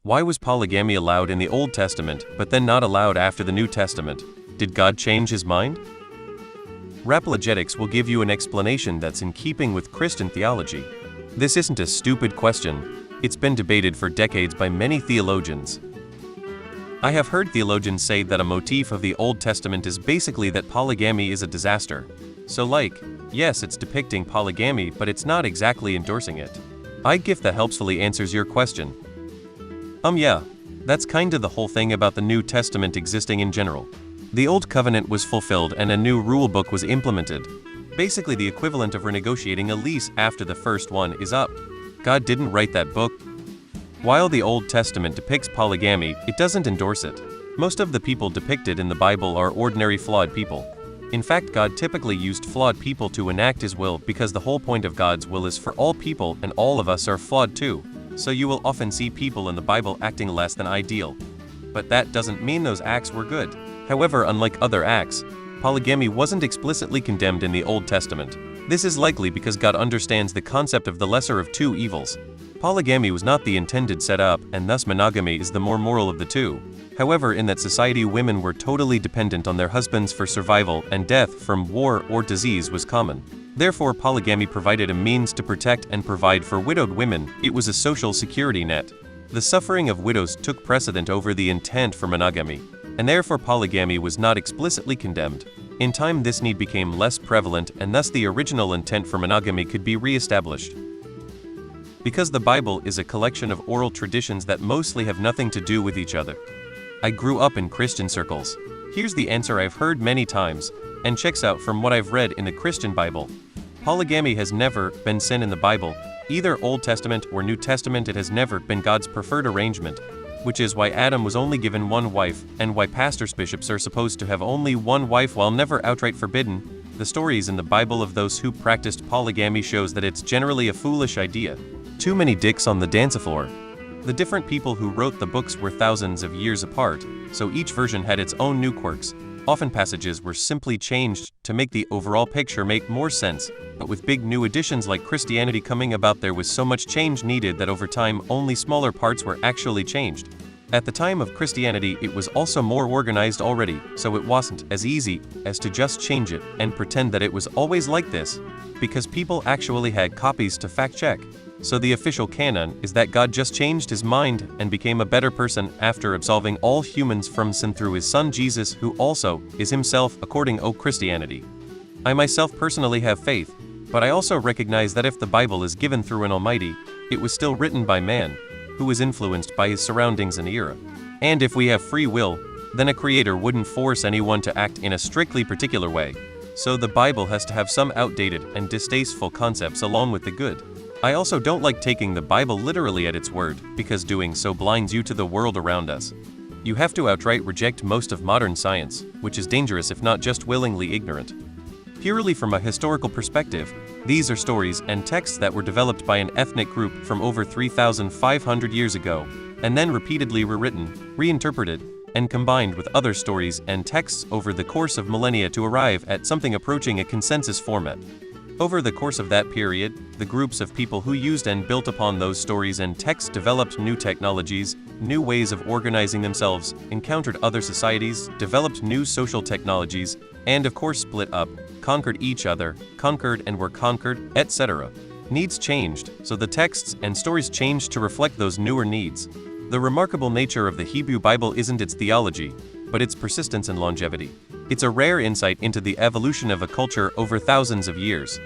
Why was polygamy allowed in the Old Testament, but then not allowed after the New Testament? Did God change his mind? Rapologetics will give you an explanation that's in keeping with Christian theology. This isn't a stupid question. It's been debated for decades by many theologians. I have heard theologians say that a motif of the Old Testament is basically that polygamy is a disaster. So yes, it's depicting polygamy, but it's not exactly endorsing it. I give that helpfully answers your question. Yeah, that's kinda the whole thing about the New Testament existing in general. The Old Covenant was fulfilled and a new rule book was implemented. Basically the equivalent of renegotiating a lease after the first one is up. God didn't write that book. While the Old Testament depicts polygamy, it doesn't endorse it. Most of the people depicted in the Bible are ordinary flawed people. In fact, God typically used flawed people to enact his will because the whole point of God's will is for all people, and all of us are flawed too. So you will often see people in the Bible acting less than ideal. But that doesn't mean those acts were good. However, unlike other acts, polygamy wasn't explicitly condemned in the Old Testament. This is likely because God understands the concept of the lesser of two evils. Polygamy was not the intended setup, and thus monogamy is the more moral of the two. However, in that society, women were totally dependent on their husbands for survival, and death from war or disease was common. Therefore, polygamy provided a means to protect and provide for widowed women. It was a social security net. The suffering of widows took precedent over the intent for monogamy, and therefore polygamy was not explicitly condemned. In time, this need became less prevalent, and thus the original intent for monogamy could be re-established. Because the Bible is a collection of oral traditions that mostly have nothing to do with each other. I grew up in Christian circles. Here's the answer I've heard many times, and checks out from what I've read in the Christian Bible. Polygamy has never been sin in the Bible, either Old Testament or New Testament. It has never been God's preferred arrangement, which is why Adam was only given one wife, and why pastors' bishops are supposed to have only one wife while never outright forbidden. The stories in the Bible of those who practiced polygamy shows that it's generally a foolish idea. Too many dicks on the dance floor. The different people who wrote the books were thousands of years apart, so each version had its own new quirks. Often passages were simply changed to make the overall picture make more sense, but with big new additions like Christianity coming about, there was so much change needed that over time only smaller parts were actually changed. At the time of Christianity, it was also more organized already, so it wasn't as easy as to just change it and pretend that it was always like this, because people actually had copies to fact-check. So the official canon is that God just changed his mind and became a better person after absolving all humans from sin through his son Jesus, who also is himself according to Christianity. I myself personally have faith, but I also recognize that if the Bible is given through an Almighty, it was still written by man, who was influenced by his surroundings and era. And if we have free will, then a creator wouldn't force anyone to act in a strictly particular way. So the Bible has to have some outdated and distasteful concepts along with the good. I also don't like taking the Bible literally at its word, because doing so blinds you to the world around us. You have to outright reject most of modern science, which is dangerous if not just willingly ignorant. Purely from a historical perspective, these are stories and texts that were developed by an ethnic group from over 3,500 years ago, and then repeatedly rewritten, reinterpreted, and combined with other stories and texts over the course of millennia to arrive at something approaching a consensus format. Over the course of that period, the groups of people who used and built upon those stories and texts developed new technologies, new ways of organizing themselves, encountered other societies, developed new social technologies, and of course split up, conquered each other, conquered and were conquered, etc. Needs changed, so the texts and stories changed to reflect those newer needs. The remarkable nature of the Hebrew Bible isn't its theology, but its persistence and longevity. It's a rare insight into the evolution of a culture over thousands of years.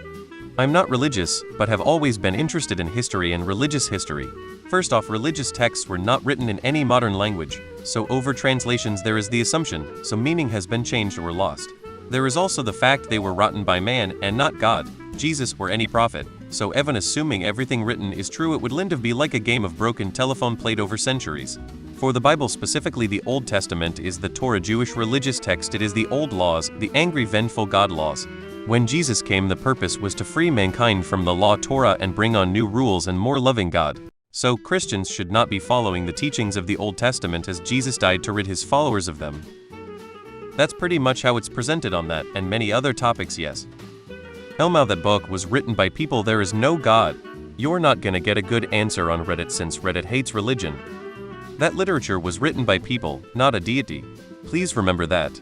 I'm not religious, but have always been interested in history and religious history. First off, religious texts were not written in any modern language, so over translations there is the assumption, so meaning has been changed or lost. There is also the fact they were written by man and not God, Jesus or any prophet, so even assuming everything written is true, it would kind of be like a game of broken telephone played over centuries. For the Bible, specifically the Old Testament, is the Torah, Jewish religious text. It is the old laws, the angry, vengeful God laws. When Jesus came, the purpose was to free mankind from the law Torah and bring on new rules and more loving God. So Christians should not be following the teachings of the Old Testament, as Jesus died to rid his followers of them. That's pretty much how it's presented on that and many other topics. Yes. Elmau, that book was written by people. There is no God. You're not gonna get a good answer on Reddit, since Reddit hates religion. That literature was written by people, not a deity. Please remember that.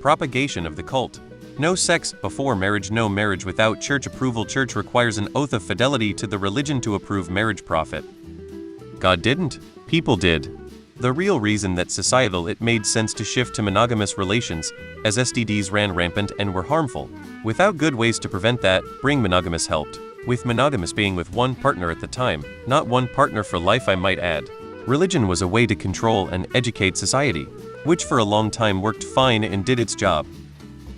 Propagation of the cult. No sex before marriage. No marriage without church approval. Church requires an oath of fidelity to the religion to approve marriage. Prophet. God didn't. People did. The real reason that societal it made sense to shift to monogamous relations, as STDs ran rampant and were harmful. Without good ways to prevent that, being monogamous helped. With monogamous being with one partner at the time, not one partner for life, I might add. Religion was a way to control and educate society, which for a long time worked fine and did its job.